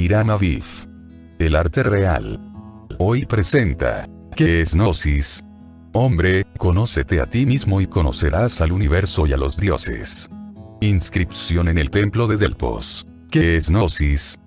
Hiram Aviv. El arte real. Hoy presenta. ¿Qué es Gnosis? Hombre, conócete a ti mismo y conocerás al universo y a los dioses. Inscripción en el templo de Delfos. ¿Qué es Gnosis?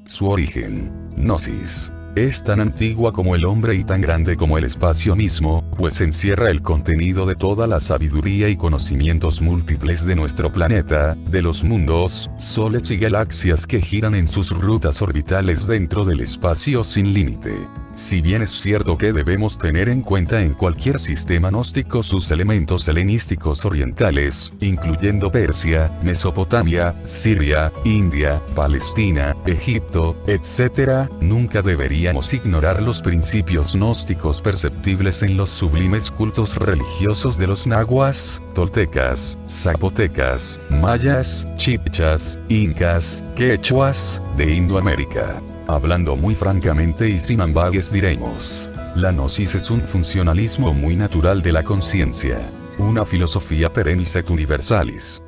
Su origen. Gnosis es tan antigua como el hombre y tan grande como el espacio mismo, pues encierra el contenido de toda la sabiduría y conocimientos múltiples de nuestro planeta, de los mundos, soles y galaxias que giran en sus rutas orbitales dentro del espacio sin límite. Si bien es cierto que debemos tener en cuenta en cualquier sistema gnóstico sus elementos helenísticos orientales, incluyendo Persia, Mesopotamia, Siria, India, Palestina, Egipto, etc., nunca deberíamos ignorar los principios gnósticos perceptibles en los sublimes cultos religiosos de los nahuas, toltecas, zapotecas, mayas, chibchas, incas, quechuas, de Indoamérica. Hablando muy francamente y sin ambages diremos, la gnosis es un funcionalismo muy natural de la conciencia, una filosofía perennis et universalis.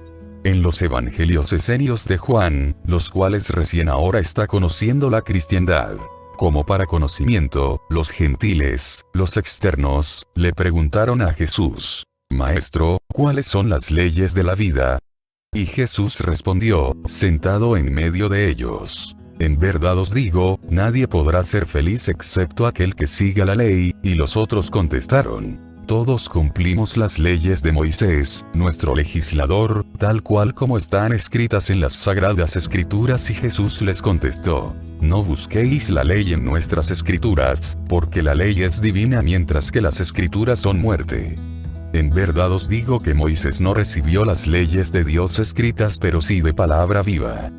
En los evangelios esenios de Juan, los cuales recién ahora está conociendo la cristiandad, como para conocimiento, los gentiles, los externos, le preguntaron a Jesús: Maestro, ¿cuáles son las leyes de la vida? Y Jesús respondió, sentado en medio de ellos: En verdad os digo, nadie podrá ser feliz excepto aquel que siga la ley. Y los otros contestaron: Todos cumplimos las leyes de Moisés, nuestro legislador, tal cual como están escritas en las sagradas escrituras. Y Jesús les contestó: No busquéis la ley en nuestras escrituras, porque la ley es divina mientras que las escrituras son muerte. En verdad os digo que Moisés no recibió las leyes de Dios escritas, pero sí de palabra viva.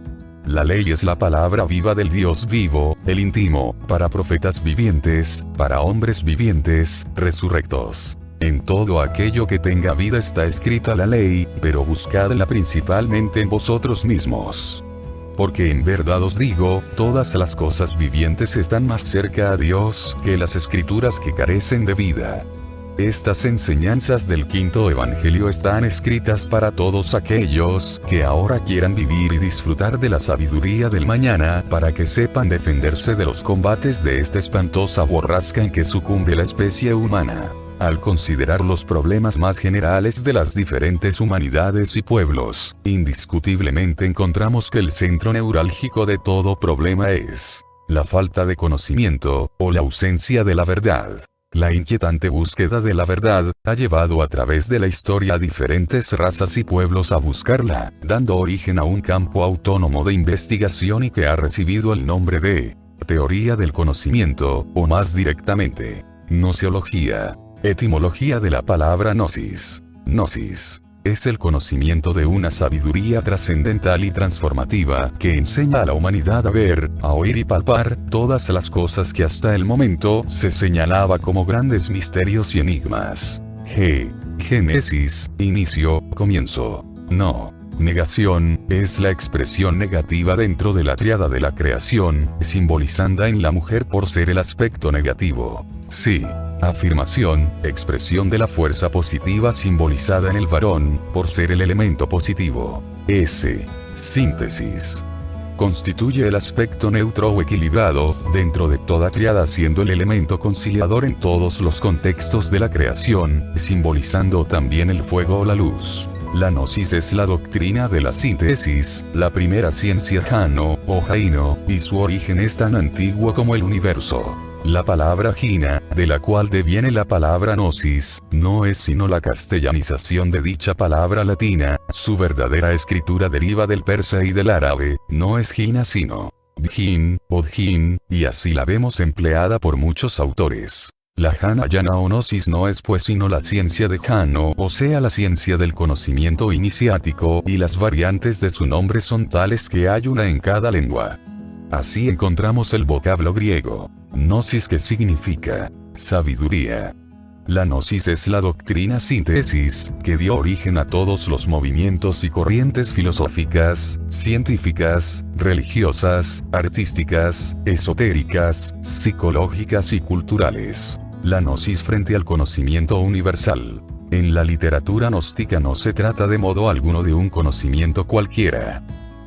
La ley es la palabra viva del Dios vivo, el íntimo, para profetas vivientes, para hombres vivientes, resurrectos. En todo aquello que tenga vida está escrita la ley, pero buscadla principalmente en vosotros mismos. Porque en verdad os digo, todas las cosas vivientes están más cerca a Dios que las escrituras que carecen de vida. Estas enseñanzas del quinto evangelio están escritas para todos aquellos que ahora quieran vivir y disfrutar de la sabiduría del mañana, para que sepan defenderse de los combates de esta espantosa borrasca en que sucumbe la especie humana. Al considerar los problemas más generales de las diferentes humanidades y pueblos, indiscutiblemente encontramos que el centro neurálgico de todo problema es la falta de conocimiento, o la ausencia de la verdad. La inquietante búsqueda de la verdad ha llevado a través de la historia a diferentes razas y pueblos a buscarla, dando origen a un campo autónomo de investigación y que ha recibido el nombre de teoría del conocimiento, o más directamente, gnoseología. Etimología de la palabra gnosis. Gnosis es el conocimiento de una sabiduría trascendental y transformativa que enseña a la humanidad a ver, a oír y palpar todas las cosas que hasta el momento se señalaba como grandes misterios y enigmas. Génesis, inicio, comienzo. No. Negación, es la expresión negativa dentro de la tríada de la creación, simbolizada en la mujer por ser el aspecto negativo. Sí. Afirmación, expresión de la fuerza positiva simbolizada en el varón, por ser el elemento positivo. Síntesis. Constituye el aspecto neutro o equilibrado, dentro de toda tríada, siendo el elemento conciliador en todos los contextos de la creación, simbolizando también el fuego o la luz. La gnosis es la doctrina de la síntesis, la primera ciencia jano, o jaino, y su origen es tan antiguo como el universo. La palabra jina, de la cual deviene la palabra gnosis, no es sino la castellanización de dicha palabra latina. Su verdadera escritura deriva del persa y del árabe, no es jina sino djin, o djin, y así la vemos empleada por muchos autores. La jana yana o gnosis no es pues sino la ciencia de jano, o sea la ciencia del conocimiento iniciático, y las variantes de su nombre son tales que hay una en cada lengua. Así encontramos el vocablo griego gnosis, que significa sabiduría. La gnosis es la doctrina síntesis, que dio origen a todos los movimientos y corrientes filosóficas, científicas, religiosas, artísticas, esotéricas, psicológicas y culturales. La gnosis frente al conocimiento universal. En la literatura gnóstica no se trata de modo alguno de un conocimiento cualquiera.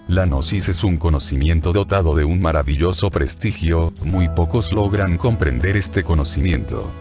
La gnosis es un conocimiento dotado de un maravilloso prestigio, muy pocos logran comprender este conocimiento.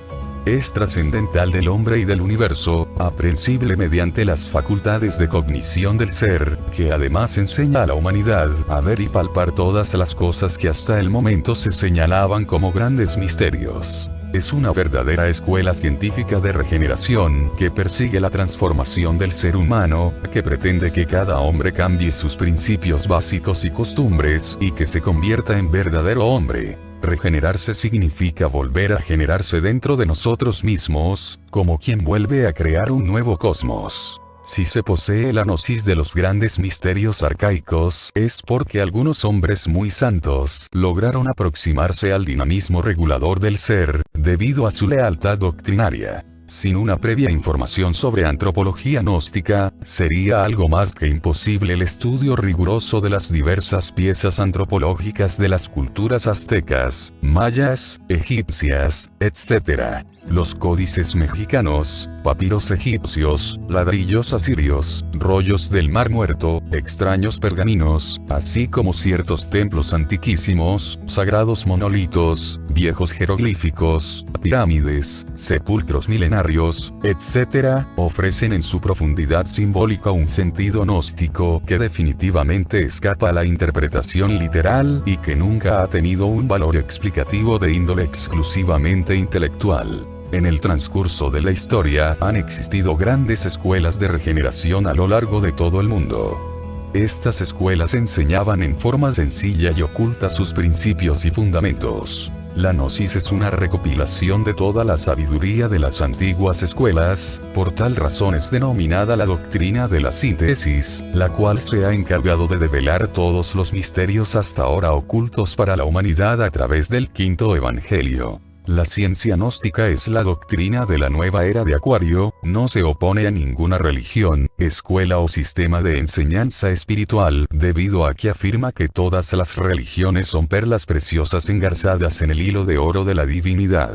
Es trascendental del hombre y del universo, aprehensible mediante las facultades de cognición del ser, que además enseña a la humanidad a ver y palpar todas las cosas que hasta el momento se señalaban como grandes misterios. Es una verdadera escuela científica de regeneración que persigue la transformación del ser humano, que pretende que cada hombre cambie sus principios básicos y costumbres y que se convierta en verdadero hombre. Regenerarse significa volver a generarse dentro de nosotros mismos, como quien vuelve a crear un nuevo cosmos. Si se posee la gnosis de los grandes misterios arcaicos, es porque algunos hombres muy santos lograron aproximarse al dinamismo regulador del ser, debido a su lealtad doctrinaria. Sin una previa información sobre antropología gnóstica, sería algo más que imposible el estudio riguroso de las diversas piezas antropológicas de las culturas aztecas, mayas, egipcias, etc. Los códices mexicanos, papiros egipcios, ladrillos asirios, rollos del Mar Muerto, extraños pergaminos, así como ciertos templos antiquísimos, sagrados monolitos, viejos jeroglíficos, pirámides, sepulcros milenarios, etc., ofrecen en su profundidad simbólica un sentido gnóstico que definitivamente escapa a la interpretación literal y que nunca ha tenido un valor explicativo de índole exclusivamente intelectual. En el transcurso de la historia han existido grandes escuelas de regeneración a lo largo de todo el mundo. Estas escuelas enseñaban en forma sencilla y oculta sus principios y fundamentos. La gnosis es una recopilación de toda la sabiduría de las antiguas escuelas, por tal razón es denominada la doctrina de la síntesis, la cual se ha encargado de develar todos los misterios hasta ahora ocultos para la humanidad a través del quinto evangelio. La ciencia gnóstica es la doctrina de la nueva era de Acuario, no se opone a ninguna religión, escuela o sistema de enseñanza espiritual, debido a que afirma que todas las religiones son perlas preciosas engarzadas en el hilo de oro de la divinidad.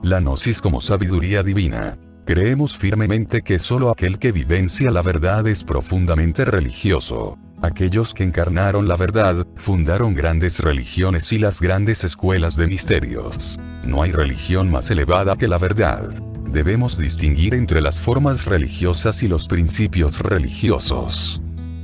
La gnosis como sabiduría divina. Creemos firmemente que solo aquel que vivencia la verdad es profundamente religioso. Aquellos que encarnaron la verdad, fundaron grandes religiones y las grandes escuelas de misterios. No hay religión más elevada que la verdad. Debemos distinguir entre las formas religiosas y los principios religiosos.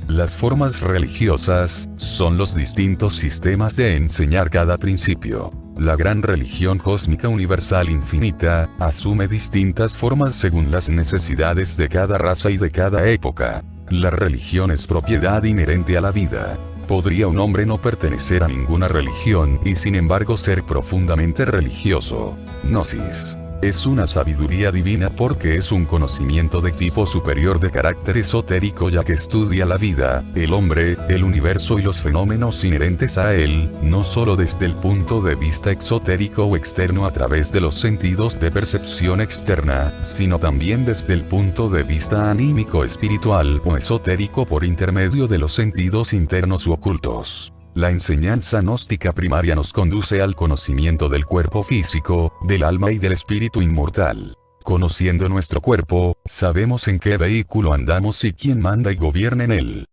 Las formas religiosas son los distintos sistemas de enseñar cada principio. La gran religión cósmica universal infinita asume distintas formas según las necesidades de cada raza y de cada época. La religión es propiedad inherente a la vida. ¿Podría un hombre no pertenecer a ninguna religión y sin embargo ser profundamente religioso? Gnosis. Es una sabiduría divina porque es un conocimiento de tipo superior de carácter esotérico ya que estudia la vida, el hombre, el universo y los fenómenos inherentes a él, no solo desde el punto de vista exotérico o externo a través de los sentidos de percepción externa, sino también desde el punto de vista anímico espiritual o esotérico por intermedio de los sentidos internos u ocultos. La enseñanza gnóstica primaria nos conduce al conocimiento del cuerpo físico, del alma y del espíritu inmortal. Conociendo nuestro cuerpo, sabemos en qué vehículo andamos y quién manda y gobierna en él.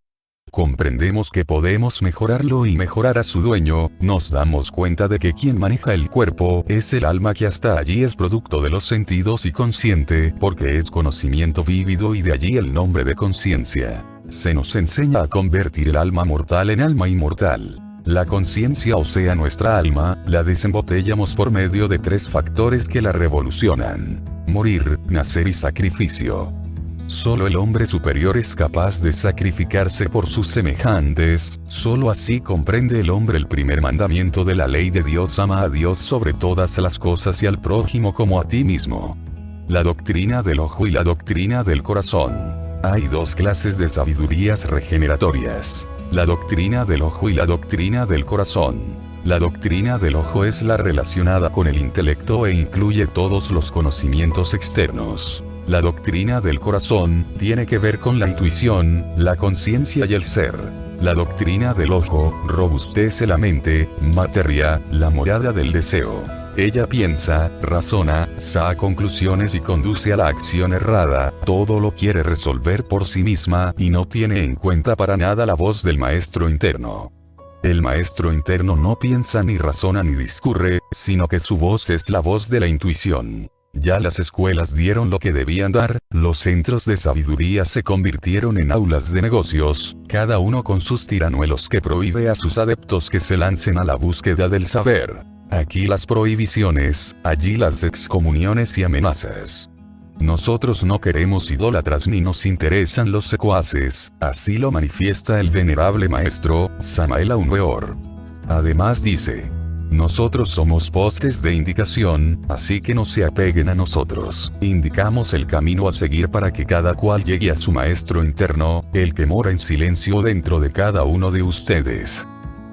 Comprendemos que podemos mejorarlo y mejorar a su dueño, nos damos cuenta de que quien maneja el cuerpo es el alma que hasta allí es producto de los sentidos y consciente, porque es conocimiento vívido y de allí el nombre de conciencia. Se nos enseña a convertir el alma mortal en alma inmortal. La conciencia, o sea nuestra alma, la desembotellamos por medio de 3 factores que la revolucionan: morir, nacer y sacrificio. Solo el hombre superior es capaz de sacrificarse por sus semejantes, solo así comprende el hombre el primer mandamiento de la ley de Dios: ama a Dios sobre todas las cosas y al prójimo como a ti mismo. La doctrina del ojo y la doctrina del corazón. Hay 2 clases de sabidurías regeneratorias: la doctrina del ojo y la doctrina del corazón. La doctrina del ojo es la relacionada con el intelecto e incluye todos los conocimientos externos. La doctrina del corazón tiene que ver con la intuición, la conciencia y el ser. La doctrina del ojo robustece la mente, materia, la morada del deseo. Ella piensa, razona, saca conclusiones y conduce a la acción errada, todo lo quiere resolver por sí misma y no tiene en cuenta para nada la voz del maestro interno. El maestro interno no piensa ni razona ni discurre, sino que su voz es la voz de la intuición. Ya las escuelas dieron lo que debían dar, los centros de sabiduría se convirtieron en aulas de negocios, cada uno con sus tiranuelos que prohíbe a sus adeptos que se lancen a la búsqueda del saber. Aquí las prohibiciones, allí las excomuniones y amenazas. Nosotros no queremos idólatras ni nos interesan los secuaces, así lo manifiesta el venerable maestro, Samael Aun Weor. Además dice: nosotros somos postes de indicación, así que no se apeguen a nosotros. Indicamos el camino a seguir para que cada cual llegue a su maestro interno, el que mora en silencio dentro de cada uno de ustedes.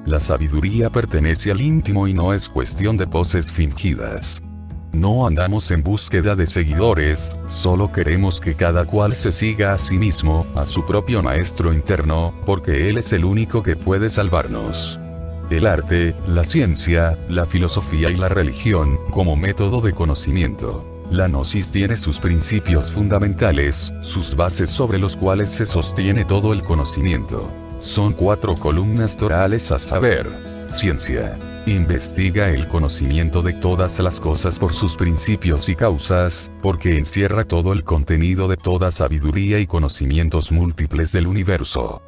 La sabiduría pertenece al íntimo y no es cuestión de poses fingidas. No andamos en búsqueda de seguidores, solo queremos que cada cual se siga a sí mismo, a su propio maestro interno, porque él es el único que puede salvarnos. El arte, la ciencia, la filosofía y la religión, como método de conocimiento. La gnosis tiene sus principios fundamentales, sus bases sobre los cuales se sostiene todo el conocimiento. Son 4 columnas torales a saber: ciencia. Investiga el conocimiento de todas las cosas por sus principios y causas, porque encierra todo el contenido de toda sabiduría y conocimientos múltiples del universo.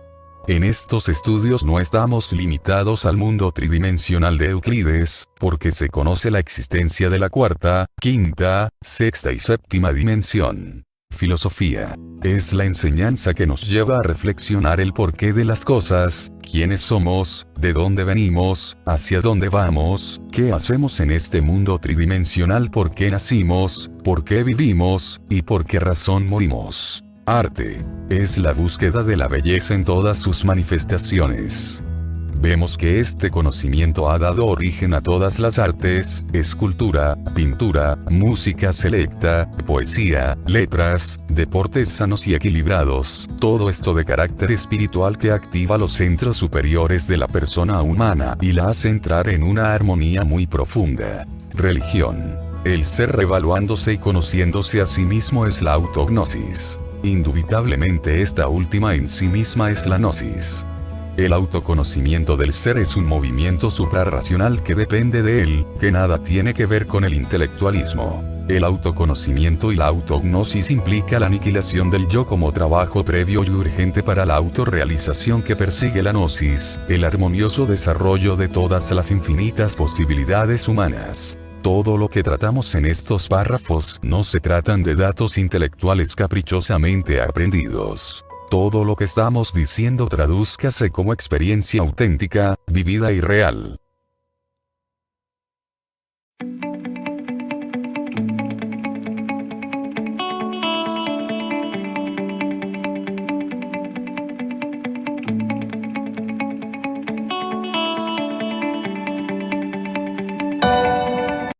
En estos estudios no estamos limitados al mundo tridimensional de Euclides, porque se conoce la existencia de la cuarta, quinta, sexta y séptima dimensión. Filosofía. Es la enseñanza que nos lleva a reflexionar el porqué de las cosas, quiénes somos, de dónde venimos, hacia dónde vamos, qué hacemos en este mundo tridimensional, por qué nacimos, por qué vivimos, y por qué razón morimos. Arte. Es la búsqueda de la belleza en todas sus manifestaciones. Vemos que este conocimiento ha dado origen a todas las artes: escultura, pintura, música selecta, poesía, letras, deportes sanos y equilibrados, todo esto de carácter espiritual que activa los centros superiores de la persona humana y la hace entrar en una armonía muy profunda. Religión. El ser revaluándose y conociéndose a sí mismo es la autognosis. Indubitablemente esta última en sí misma es la gnosis. El autoconocimiento del ser es un movimiento suprarracional que depende de él, que nada tiene que ver con el intelectualismo. El autoconocimiento y la autognosis implica la aniquilación del yo como trabajo previo y urgente para la autorrealización que persigue la gnosis, el armonioso desarrollo de todas las infinitas posibilidades humanas. Todo lo que tratamos en estos párrafos no se tratan de datos intelectuales caprichosamente aprendidos. Todo lo que estamos diciendo tradúzcase como experiencia auténtica, vivida y real.